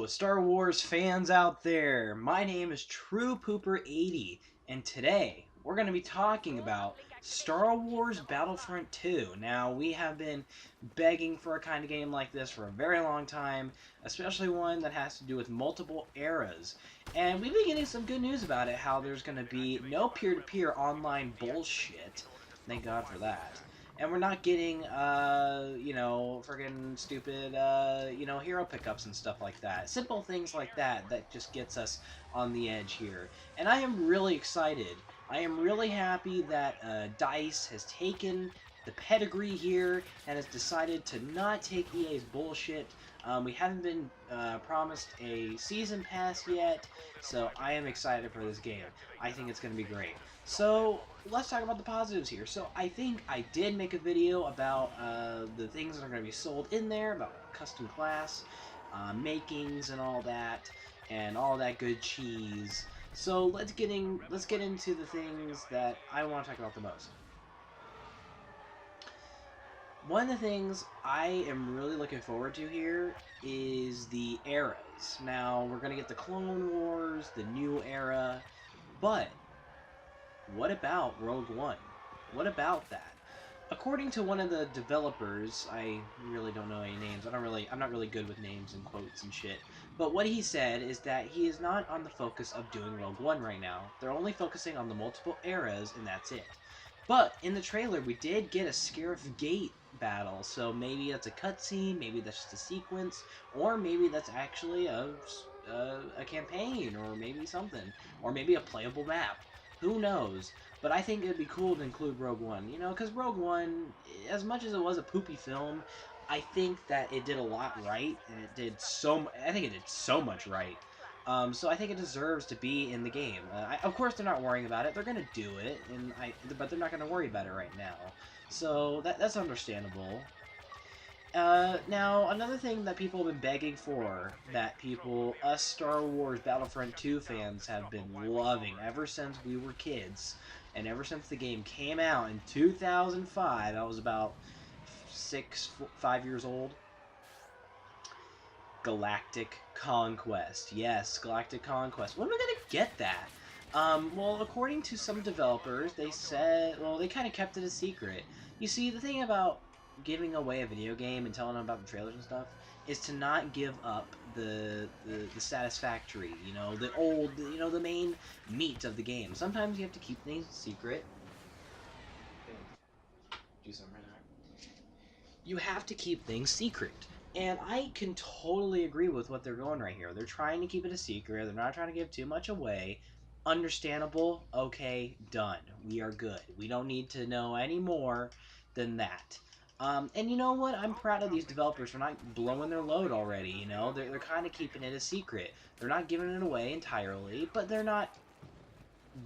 Star Wars fans out there. My name is True Pooper 80, and today we're going to be talking about Star Wars Battlefront 2. Now, we have been begging for a kind of game like this for a very long time, especially one that has to do with multiple eras. And we've been getting some good news about it, how there's going to be no peer-to-peer online bullshit. Thank God for that. And we're not getting, friggin' stupid, hero pickups and stuff like that. Simple things like that that just gets us on the edge here. And I am really excited. I am really happy that DICE has taken the pedigree here and has decided to not take EA's bullshit. We haven't been promised a season pass yet, so I am excited for this game. I think it's going to be great. So, let's talk about the positives here. So, I think I did make a video about the things that are going to be sold in there, about custom class, makings and all that good cheese. So, let's get into the things that I want to talk about the most. One of the things I am really looking forward to here is the eras. Now, we're going to get the Clone Wars, the new era, but what about Rogue One? What about that? According to one of the developers, I really don't know any names. I'm not really good with names and quotes and shit. But what he said is that he is not on the focus of doing Rogue One right now. They're only focusing on the multiple eras, and that's it. But in the trailer, we did get a Scarif Gate battle, so maybe that's a cutscene, maybe that's just a sequence, or maybe that's actually a campaign, or maybe something, or maybe a playable map. Who knows? But I think it'd be cool to include Rogue One, because Rogue One, as much as it was a poopy film, I think that it did a lot right, and I think it did so much right. So I think it deserves to be in the game. Of course, they're not worrying about it. They're going to do it, but they're not going to worry about it right now. So that's understandable. Now, another thing that people have been begging for, that us Star Wars Battlefront 2 fans have been loving ever since we were kids, and ever since the game came out in 2005, I was about 5 years old. Galactic Conquest. Yes, Galactic Conquest. When are we going to get that? Well, according to some developers, they said, they kind of kept it a secret. You see, the thing about giving away a video game and telling them about the trailers and stuff is to not give up the satisfactory, the main meat of the game. Sometimes you have to keep things secret. Do something right now. You have to keep things secret. And I can totally agree with what they're going right here. They're trying to keep it a secret. They're not trying to give too much away. Understandable. Okay, done. We are good. We don't need to know any more than that. And you know what? I'm proud of these developers for not blowing their load already, They're kind of keeping it a secret. They're not giving it away entirely, but they're not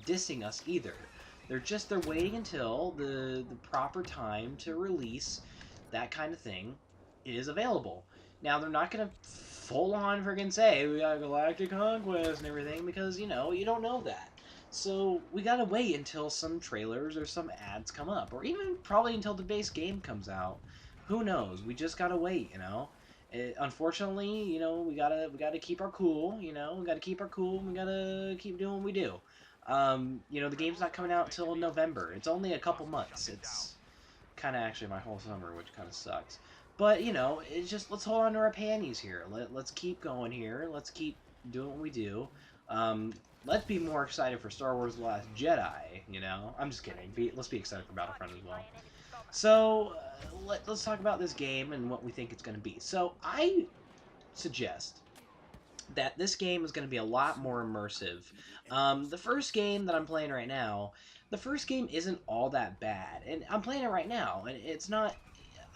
dissing us either. They're waiting until the proper time to release that kind of thing is available. Now, they're not going to full-on friggin' say, we got Galactic Conquest and everything, because, you don't know that. So, we gotta wait until some trailers or some ads come up, or even probably until the base game comes out. Who knows? We just gotta wait, unfortunately, we gotta keep our cool, we gotta keep our cool, we gotta keep doing what we do. The game's not coming out until November. It's only a couple months. It's kind of actually my whole summer, which kind of sucks. But, it's just, let's hold on to our panties here. Let's keep going here. Let's keep doing what we do. Let's be more excited for Star Wars The Last Jedi, I'm just kidding. Let's be excited for Battlefront as well. So, let's talk about this game and what we think it's going to be. So, I suggest that this game is going to be a lot more immersive. The first game that I'm playing right now, the first game isn't all that bad. And I'm playing it right now, and it's not...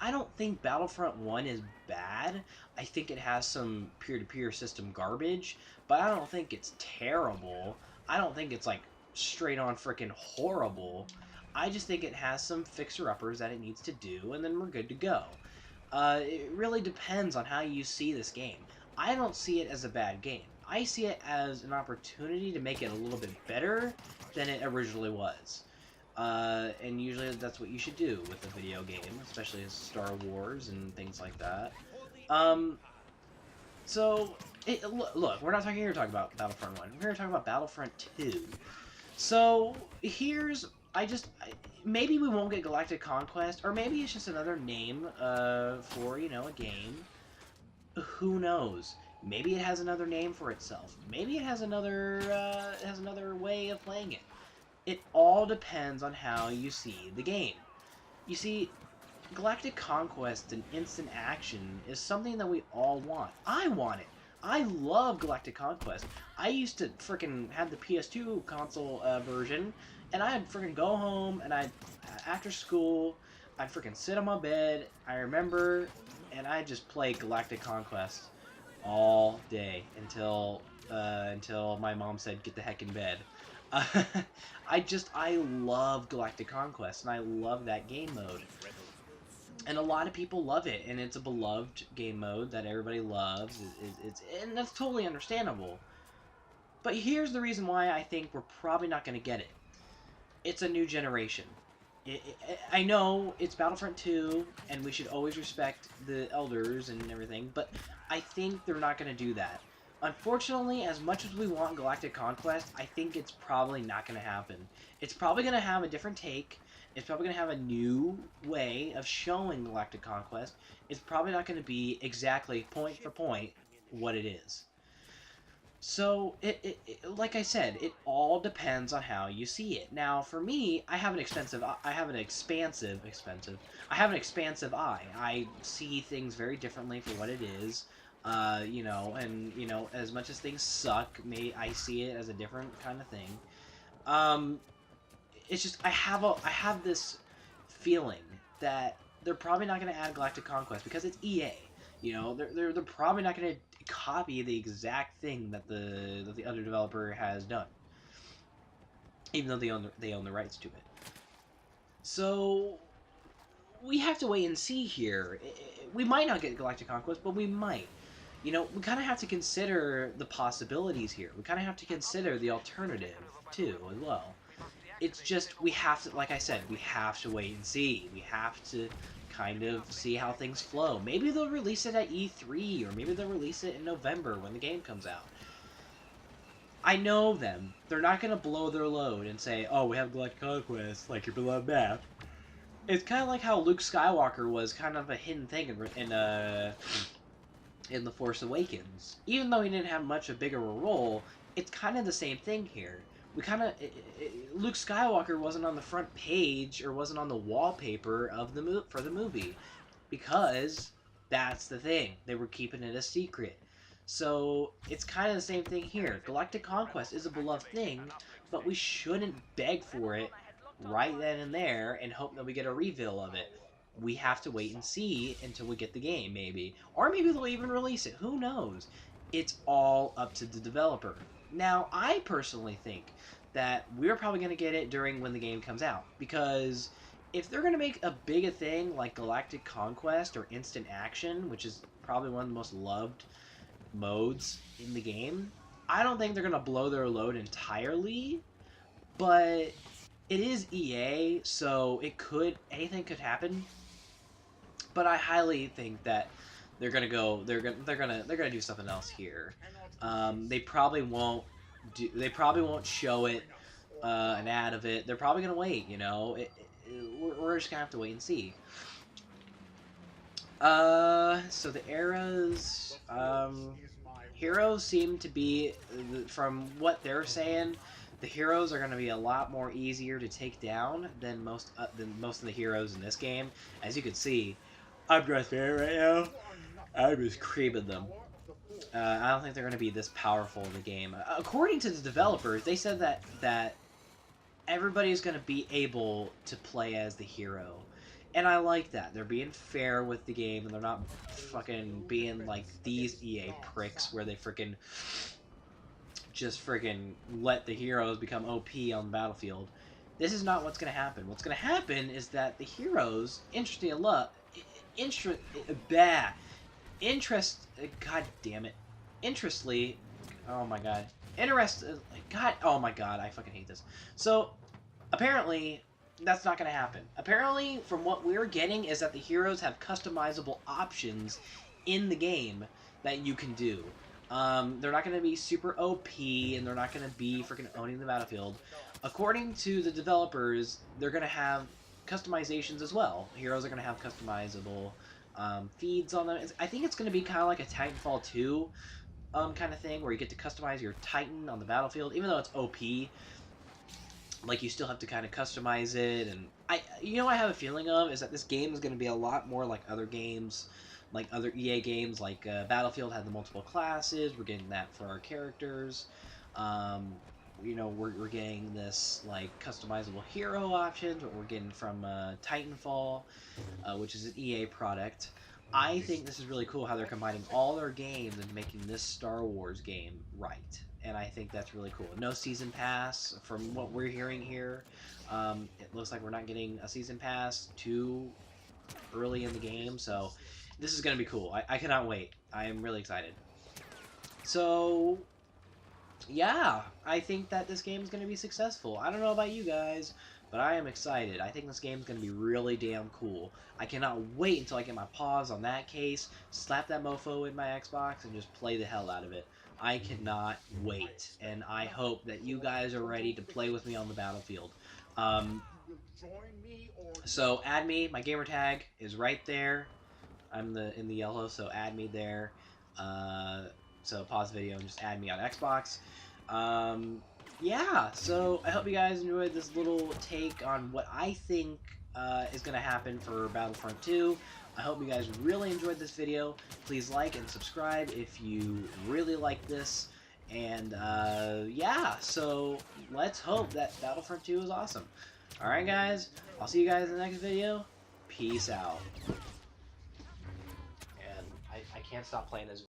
I don't think Battlefront 1 is bad. I think it has some peer-to-peer system garbage, but I don't think it's terrible. I don't think it's, straight-on frickin' horrible. I just think it has some fixer-uppers that it needs to do, and then we're good to go. It really depends on how you see this game. I don't see it as a bad game. I see it as an opportunity to make it a little bit better than it originally was. And usually that's what you should do with a video game, especially as Star Wars and things like that. So, Look, we're not talking here talking about Battlefront 1. We're here talking about Battlefront 2. So, maybe we won't get Galactic Conquest, or maybe it's just another name for, a game. Who knows? Maybe it has another name for itself. Maybe it has another way of playing it. It all depends on how you see the game. You see, Galactic Conquest and instant action is something that we all want. I want it. I love Galactic Conquest. I used to freaking have the PS2 console version, and I'd freaking go home, and after school, I'd freaking sit on my bed, I remember, and I'd just play Galactic Conquest all day until my mom said, get the heck in bed. I love Galactic Conquest, and I love that game mode. And a lot of people love it, and it's a beloved game mode that everybody loves, and that's totally understandable. But here's the reason why I think we're probably not going to get it. It's a new generation. I know it's Battlefront 2, and we should always respect the elders and everything, but I think they're not going to do that. Unfortunately, as much as we want Galactic Conquest, I think it's probably not going to happen. It's probably going to have a different take. It's probably going to have a new way of showing Galactic Conquest. It's probably not going to be exactly point for point what it is. So, like I said, it all depends on how you see it. Now, for me, I have an expansive eye. I see things very differently for what it is. As much as things suck, I see it as a different kind of thing. It's just I have this feeling that they're probably not going to add Galactic Conquest because it's EA. They're probably not going to copy the exact thing that the other developer has done, even though they own the rights to it. So we have to wait and see here. We might not get Galactic Conquest, but we might. We kind of have to consider the possibilities here. We kind of have to consider the alternative too, as well. It's just, we have to, like I said, we have to wait and see. We have to kind of see how things flow. Maybe they'll release it at E3, or maybe they'll release it in November when the game comes out. I know them. They're not going to blow their load and say, oh, we have Galactic Conquest, like your beloved map. It's kind of like how Luke Skywalker was kind of a hidden thing in The Force Awakens. Even though he didn't have much a bigger role, it's kind of the same thing here. Luke Skywalker wasn't on the front page or wasn't on the wallpaper of for the movie because that's the thing. They were keeping it a secret. So it's kind of the same thing here. Galactic Conquest is a beloved thing, but we shouldn't beg for it right then and there and hope that we get a reveal of it. We have to wait and see until we get the game, maybe. Or maybe they'll even release it. Who knows? It's all up to the developer. Now, I personally think that we're probably going to get it when the game comes out. Because if they're going to make a big a thing like Galactic Conquest or Instant Action, which is probably one of the most loved modes in the game, I don't think they're going to blow their load entirely. But it is EA, so anything could happen. But I highly think that they're gonna do something else here. They probably won't show it, an ad of it. They're probably gonna wait. We're just gonna have to wait and see. So the eras, heroes seem to be, from what they're saying, the heroes are going to be a lot more easier to take down than most of the heroes in this game. As you can see, I'm just there right now. I'm just creeping them. I don't think they're going to be this powerful in the game. According to the developers, they said that everybody's going to be able to play as the hero. And I like that. They're being fair with the game, and they're not fucking being like these EA pricks where they just let the heroes become OP on the battlefield. This is not what's going to happen. What's going to happen is that the heroes, God damn it. Oh my god, I fucking hate this. So, apparently, that's not going to happen. Apparently, from what we're getting, is that the heroes have customizable options in the game that you can do. They're not going to be super OP, and they're not going to be freaking owning the battlefield. According to the developers, they're going to have customizations as well. Heroes are going to have customizable feeds on them. I think it's going to be kind of like a Titanfall 2 kind of thing, where you get to customize your Titan on the battlefield, even though it's OP. Like, you still have to kind of customize it, and I have a feeling of is that this game is going to be a lot more like other games, like other EA games, like Battlefield had the multiple classes. We're getting that for our characters. We're getting this like customizable hero options, what we're getting from Titanfall, which is an EA product. I think this is really cool how they're combining all their games and making this Star Wars game right. And I think that's really cool. No season pass, from what we're hearing here. It looks like we're not getting a season pass too early in the game, so this is going to be cool. I cannot wait. I am really excited. So, yeah, I think that this game is going to be successful. I don't know about you guys, but I am excited. I think this game is going to be really damn cool. I cannot wait until I get my paws on that case, slap that mofo in my Xbox, and just play the hell out of it. I cannot wait, and I hope that you guys are ready to play with me on the battlefield. So add me. My gamer tag is right there. I'm in the yellow, so add me there. So pause the video and just add me on Xbox. Yeah, so I hope you guys enjoyed this little take on what I think is going to happen for Battlefront 2. I hope you guys really enjoyed this video. Please like and subscribe if you really like this. And yeah, so let's hope that Battlefront 2 is awesome. Alright guys, I'll see you guys in the next video. Peace out. And I can't stop playing this